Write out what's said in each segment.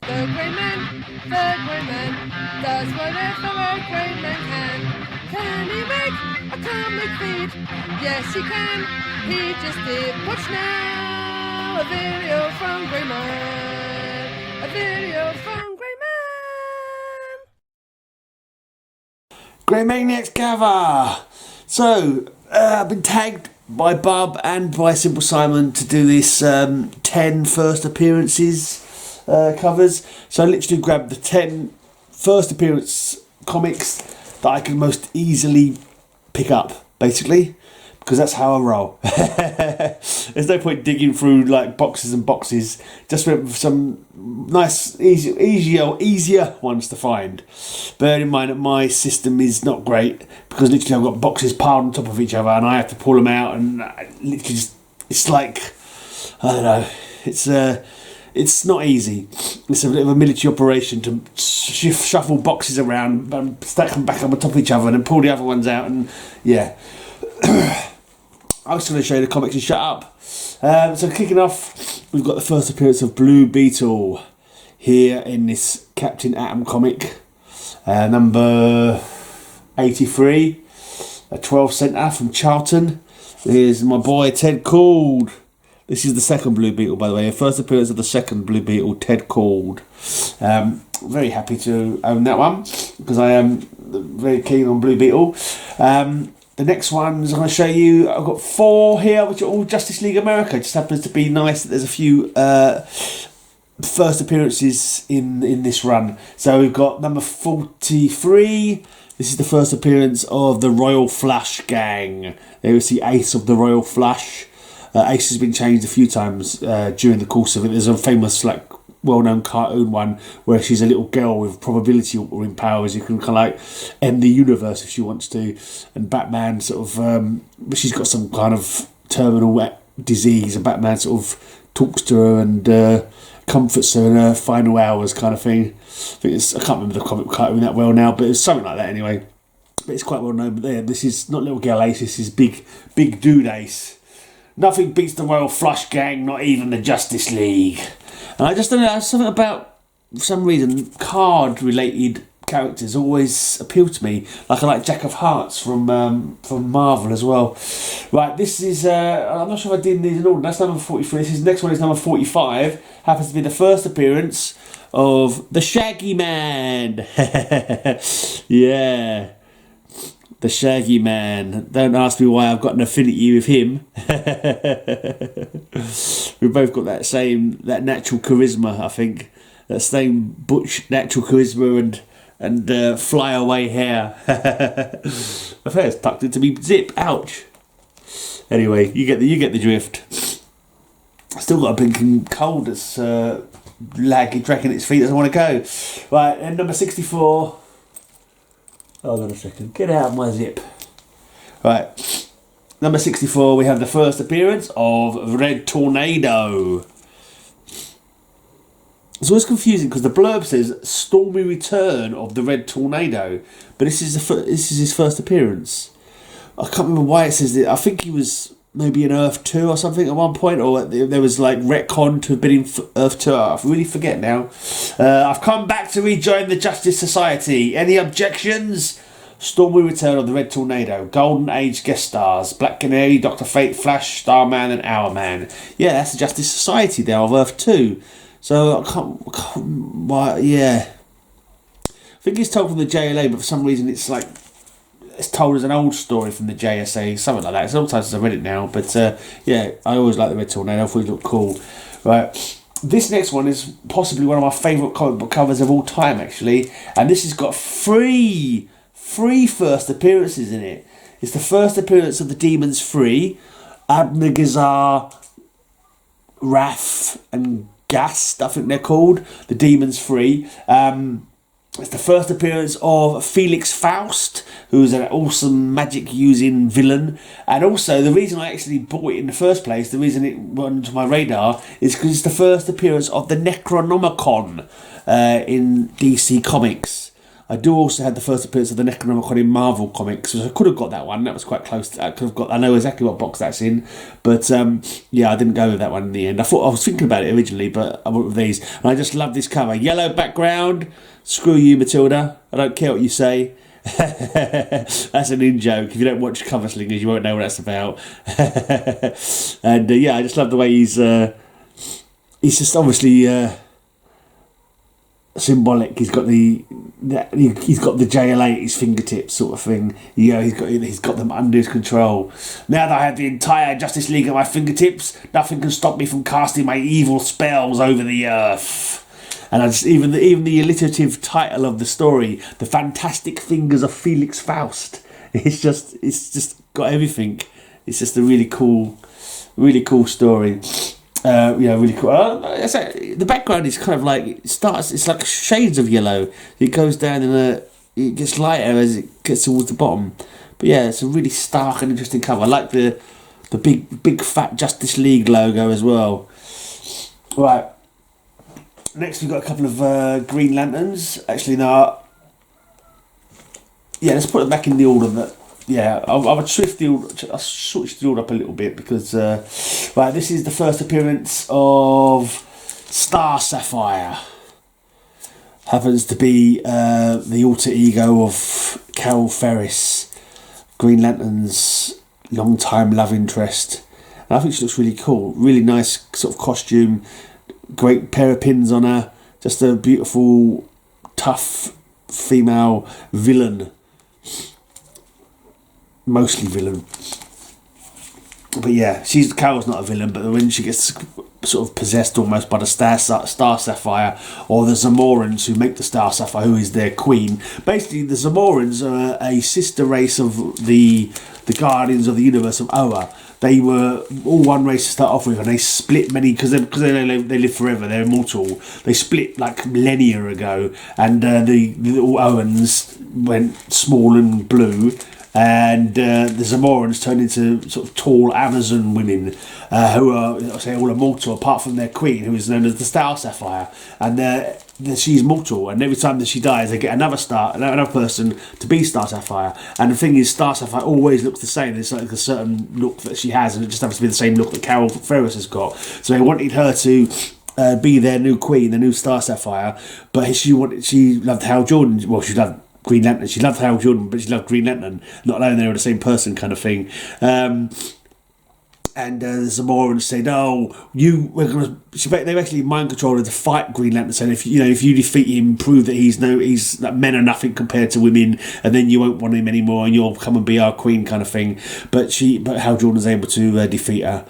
the grey man does whatever a grey man can. Can he make a comic feed? Yes, he can. He just did. Watch now, a video from Grey Man. A video from Grey Man. Grey Maniacs cover. So I've been tagged by Bub and by SimpleSimon to do this 10 first appearances covers. So I literally grabbed the 10 first appearance comics that I can most easily pick up, basically, because that's how I roll. There's no point digging through like boxes and boxes. Just went for some nice, easier ones to find. Bear in mind that my system is not great because literally I've got boxes piled on top of each other and I have to pull them out and literally just, it's like, I don't know, it's not easy. It's a bit of a military operation to shuffle boxes around and stack them back on top of each other and then pull the other ones out, and yeah. I was going to show you the comics and shut up. So kicking off, we've got the first appearance of Blue Beetle here in this Captain Atom comic, number 83, a 12 centre from Charlton. Here's my boy Ted Called. This is the second Blue Beetle, by the way. First appearance of the second Blue Beetle, Ted Called. Very happy to own that one because I am very keen on Blue Beetle. The next ones I'm going to show you, I've got 4 here, which are all Justice League America. It just happens to be nice that there's a few first appearances in this run. So we've got number 43. This is the first appearance of the Royal Flush Gang. There we see Ace of the Royal Flush. Ace has been changed a few times during the course of it. There's a famous, like, well-known cartoon one where she's a little girl with probability altering powers. You can kind of like end the universe if she wants to, and Batman sort of she's got some kind of terminal disease, and Batman sort of talks to her and comforts her in her final hours, kind of thing. I can't remember the comic cartoon that well now, but it's something like that anyway. But it's quite well known. But there, this is not little girl Ace, this is big dude Ace. Nothing beats the Royal Flush Gang, not even the Justice League. And I just don't know, there's something about, for some reason, card-related characters always appeal to me. Like I like Jack of Hearts from Marvel as well. Right, this is, I'm not sure if I did these in order. That's number 43. This next one is number 45. Happens to be the first appearance of the Shaggy Man. Yeah. The Shaggy Man. Don't ask me why I've got an affinity with him. We've both got that natural charisma, I think. That same butch natural charisma and fly away hair. My hair's tucked into me zip. Ouch. Anyway, you get the drift. Still got a blinking cold that's dragging its feet, doesn't want to go. Right, and number 64. Hold on a second. Get out of my zip. Right. Number 64, we have the first appearance of Red Tornado. It's always confusing because the blurb says stormy return of the Red Tornado, but this is his first appearance. I can't remember why it says it. I think he was maybe in Earth 2 or something at one point, or there was like retcon to have been in Earth 2. I really forget now. I've come back to rejoin the Justice Society. Any objections? Stormy return of the Red Tornado. Golden Age guest stars: Black Canary, Dr. Fate, Flash, Starman and Hourman. Yeah, that's the Justice Society there of Earth 2. So yeah. I think it's told from the JLA, but for some reason it's told as an old story from the JSA, something like that. Sometimes I've read it now, but yeah, I always like the Red Tornado. I thought it looked cool. Right, this next one is possibly one of my favourite comic book covers of all time, actually, and this has got three first appearances in it. It's the first appearance of the Demons 3, Abnegazar, Wrath, and Gast, I think they're called, the Demons 3. It's the first appearance of Felix Faust, who's an awesome magic-using villain. And also, the reason I actually bought it in the first place, the reason it went onto my radar, is because it's the first appearance of the Necronomicon in DC Comics. I do also have the first appearance of the Necronomicon in Marvel Comics, so I could have got that one. That was quite close. I could have got. I know exactly what box that's in, but yeah, I didn't go with that one in the end. I was thinking about it originally, but I went with these, and I just love this cover. Yellow background. Screw you, Matilda. I don't care what you say. That's an in-joke. If you don't watch Cover Slingers, you won't know what that's about. And yeah, I just love the way he's just obviously symbolic. He's got the JLA at his fingertips, sort of thing. Yeah, he's got them under his control. Now that I have the entire Justice League at my fingertips, nothing can stop me from casting my evil spells over the earth. And even the alliterative title of the story, The Fantastic Fingers of Felix Faust. It's just got everything. It's just a really cool story. Really cool. The background is kind of like it's like shades of yellow. It goes down it gets lighter as it gets towards the bottom. But yeah, it's a really stark and interesting cover. I like the big fat Justice League logo as well. Right. Next, we've got a couple of Green Lanterns. Actually, no. Yeah, let's put them back in the order that. Yeah, I would switch the order up a little bit because. Right, this is the first appearance of Star Sapphire. Happens to be the alter ego of Carol Ferris, Green Lantern's long-time love interest. And I think she looks really cool. Really nice sort of costume. Great pair of pins on her. Just a beautiful, tough female villain. Mostly villain. But yeah, Carol's not a villain, but when she gets sort of possessed almost by the Star Sapphire, or the Zamorans who make the Star Sapphire, who is their queen. Basically, the Zamorans are a sister race of the Guardians of the Universe of Oa. They were all one race to start off with, and they split because they live forever. They're immortal. They split like millennia ago, and the little Owens went small and blue, and the Zamorans turned into sort of tall Amazon women who are, I say, all immortal apart from their queen, who is known as the Star Sapphire, and she's mortal, and every time that she dies they get another person to be Star Sapphire. And the thing is, Star Sapphire always looks the same. There's like a certain look that she has, and it just happens to be the same look that Carol Ferris has got. So they wanted her to be their new queen, the new Star Sapphire, but she loved Hal Jordan. Well, she loved Green Lantern. She loved Hal Jordan, but she loved Green Lantern. Not knowing they were the same person, kind of thing. And the Zamorans said, they basically mind controlled her to fight Green Lantern, saying if you defeat him, prove that men are nothing compared to women, and then you won't want him anymore, and you'll come and be our queen, kind of thing. But Hal Jordan was able to defeat her.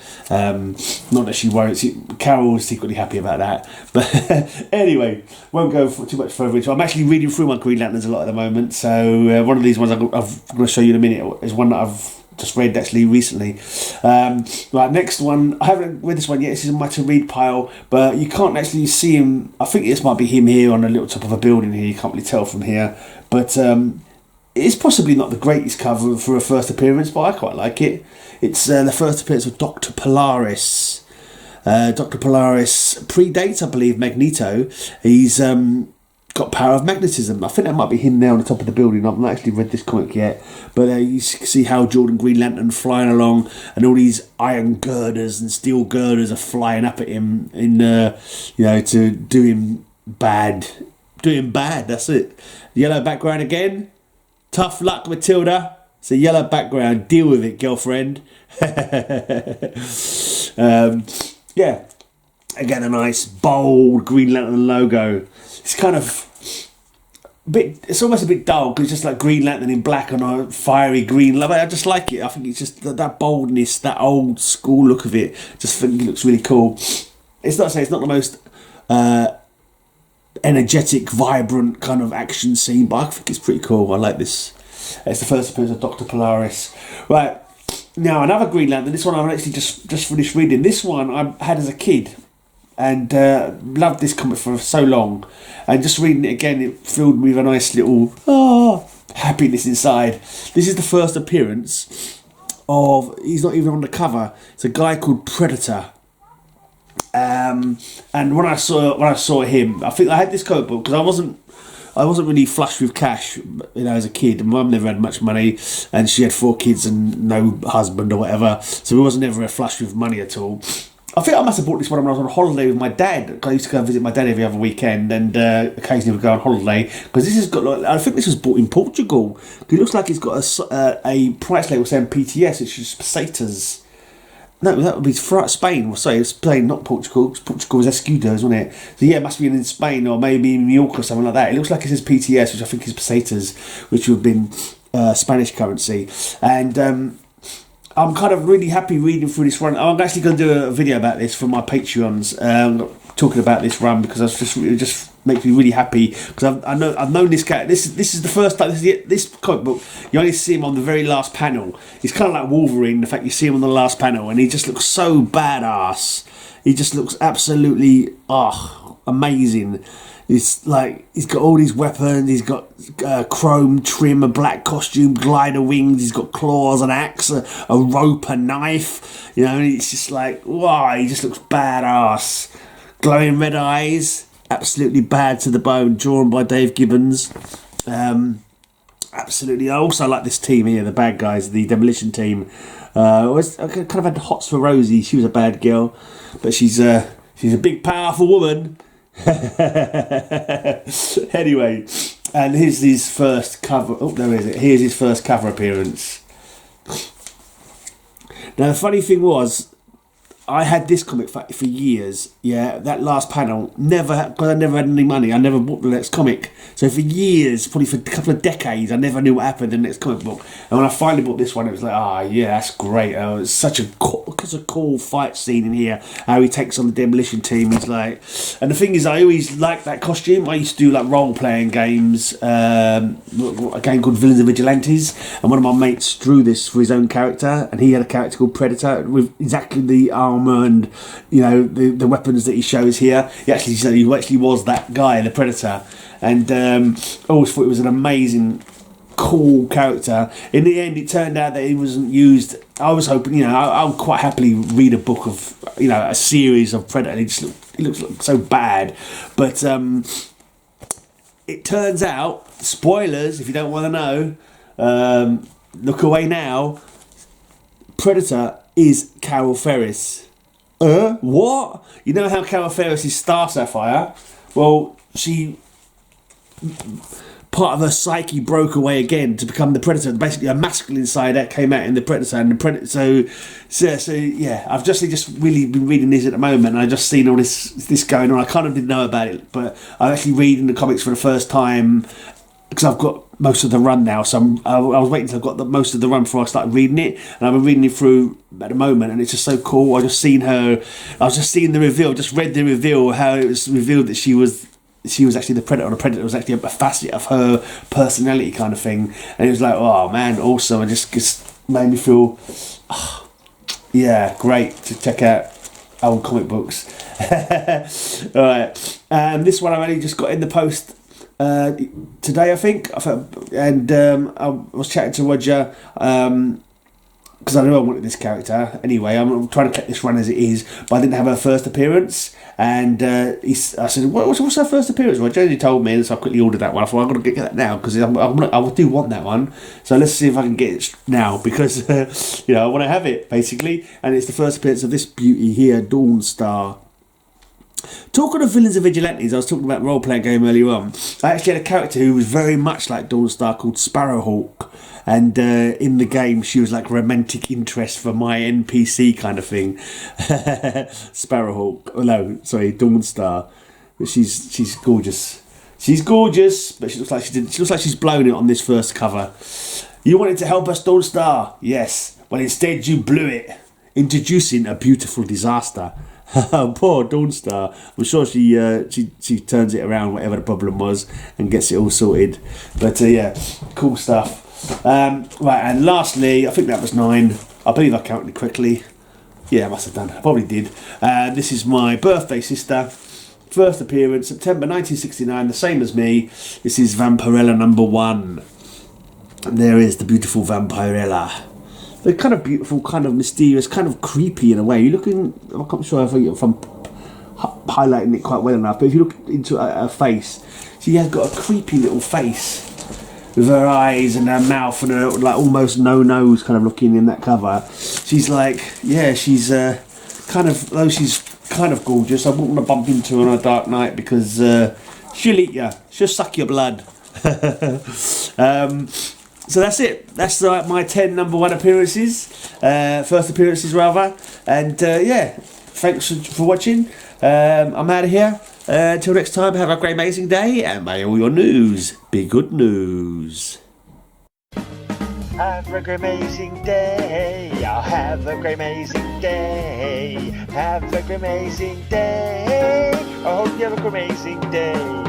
Not that she won't. Carol was secretly happy about that. But anyway, won't go too much further into it. I'm actually reading through my Green Lanterns a lot at the moment. So one of these ones I'm going to show you in a minute is one that I've just read actually recently. Right, next one. I haven't read this one yet. This is in my to read pile, but you can't actually see him. I think this might be him here on the little top of a building here. You can't really tell from here, but it's possibly not the greatest cover for a first appearance, but I quite like it. It's the first appearance of Dr. Polaris. Dr. Polaris predates, I believe, Magneto. He's got power of magnetism. I think that might be him there on the top of the building. I've not actually read this comic yet, but you see Hal Jordan, Green Lantern flying along, and all these iron girders and steel girders are flying up at him to do him bad. That's it. Yellow background again. Tough luck, Matilda. It's a yellow background. Deal with it, girlfriend. Yeah. Again, a nice bold Green Lantern logo. It's kind of it's almost a bit dull because it's just like Green Lantern in black on a fiery green. I just like it. I think it's just that boldness, that old school look of it. Just think it looks really cool. It's not the most energetic, vibrant kind of action scene, but I think it's pretty cool. I like this. It's the first appearance of Dr. Polaris. Right, now another Green Lantern. This one I've actually just finished reading. This one I had as a kid, and loved this comic for so long, and just reading it again, it filled me with a nice little happiness inside. This is the first appearance of, he's not even on the cover, it's a guy called Predator. And when I saw him, I think I had this comic book because I wasn't really flush with cash, you know, as a kid. My mum never had much money, and she had 4 kids and no husband or whatever, so we wasn't ever a flush with money at all. I think I must have bought this one when I was on holiday with my dad. I used to go and visit my dad every other weekend, and occasionally would go on holiday, because this has got, like, I think this was bought in Portugal. It looks like it's got a price label saying PTS, which is pesetas. No, that would be Spain. Sorry, it's Spain, not Portugal. Portugal was Escudos, wasn't it? So yeah, it must be in Spain or maybe in New York or something like that. It looks like it says PTS, which I think is pesetas, which would have been Spanish currency. And I'm kind of really happy reading through this run. I'm actually going to do a video about this for my Patreons, talking about this run, because it just makes me really happy, because I've known this character. This is the first time this comic book. You only see him on the very last panel. He's kind of like Wolverine. The fact you see him on the last panel, and he just looks so badass. He just looks absolutely amazing. It's like he's got all these weapons. He's got chrome trim, a black costume, glider wings. He's got claws, an axe, a rope, a knife. You know, and it's just like, wow, he just looks badass. Glowing red eyes. Absolutely bad to the bone, drawn by Dave Gibbons. Absolutely. I also like this team here, the bad guys, the demolition team. I kind of had hots for Rosie. She was a bad girl, but she's a big, powerful woman. Anyway, and here's his first cover. Oh, there is it. Here's his first cover appearance. Now, the funny thing was, I had this comic for years. Yeah, that last panel, because I never had any money, I never bought the next comic. So for years, probably for a couple of decades, I never knew what happened in the next comic book. And when I finally bought this one, it was like, yeah, that's great. It's such a cool fight scene in here. How he takes on the demolition team. He's like, and the thing is, I always liked that costume. I used to do like role playing games, a game called Villains and Vigilantes, and one of my mates drew this for his own character, and he had a character called Predator with exactly the armor and, you know, the weapons that he shows here. He actually was that guy, the Predator, and I always thought it was an amazing, cool character. In the end, it turned out that he wasn't used. I was hoping, you know, I would quite happily read a book of, you know, a series of Predator. It looks so bad, but it turns out, spoilers if you don't want to know, look away now, Predator is Carol Ferris. What? You know how Carol Ferris is Star Sapphire? Well, part of her psyche broke away again to become the Predator. Basically, a masculine side that came out in the Predator, and the Predator. So yeah, I've just really been reading this at the moment, and I just seen all this going on. I kind of didn't know about it, but I'm actually reading the comics for the first time, because I've got most of the run now, so I was waiting until I got most of the run before I started reading it, and I've been reading it through at the moment, and it's just so cool. I was just seeing the reveal, just read the reveal, how it was revealed that she was actually the Predator, or the Predator was actually a facet of her personality kind of thing, and it was like, oh man, awesome. It just made me feel, yeah, great to check out old comic books. Alright, this one I've only just got in the post today, I think, and I was chatting to Roger, because I knew I wanted this character. Anyway, I'm trying to keep this run as it is, but I didn't have her first appearance, and I said, what's her first appearance? Well, Josie told me, so I quickly ordered that one. I thought, I've got to get that now, because I do want that one, so let's see if I can get it now, because you know, I want to have it, basically, and it's the first appearance of this beauty here, Dawnstar. Talking of villains and vigilantes, I was talking about the role-playing game earlier on. I actually had a character who was very much like Dawnstar called Sparrowhawk, and in the game she was like romantic interest for my NPC kind of thing. Sparrowhawk, Dawnstar. But she's gorgeous. She's gorgeous, but she looks like she's blown it on this first cover. You wanted to help us, Dawnstar? Yes. Well, instead you blew it, introducing a beautiful disaster. Poor Dawnstar. I'm sure she turns it around, whatever the problem was, and gets it all sorted. But yeah, cool stuff. Right, and lastly, I think that was 9. I believe I counted quickly. Yeah, I must have done. I probably did. This is my birthday sister. First appearance, September 1969, the same as me. This is Vampirella #1. And there is the beautiful Vampirella. They're kind of beautiful, kind of mysterious, kind of creepy in a way. You're looking, I'm not sure if I'm highlighting it quite well enough. But if you look into her face, she has got a creepy little face with her eyes and her mouth and her like almost no nose kind of looking in that cover. She's like, yeah, she's kind of, though she's kind of gorgeous, I wouldn't want to bump into her on a dark night because she'll eat you, she'll suck your blood. So that's it. That's my 10 number 1 appearances, first appearances rather. And yeah, thanks for watching. I'm out of here. Until next time, have a great amazing day, and may all your news be good news. Have a great amazing day. I'll have a great amazing day. Have a great amazing day. I hope you have a great amazing day.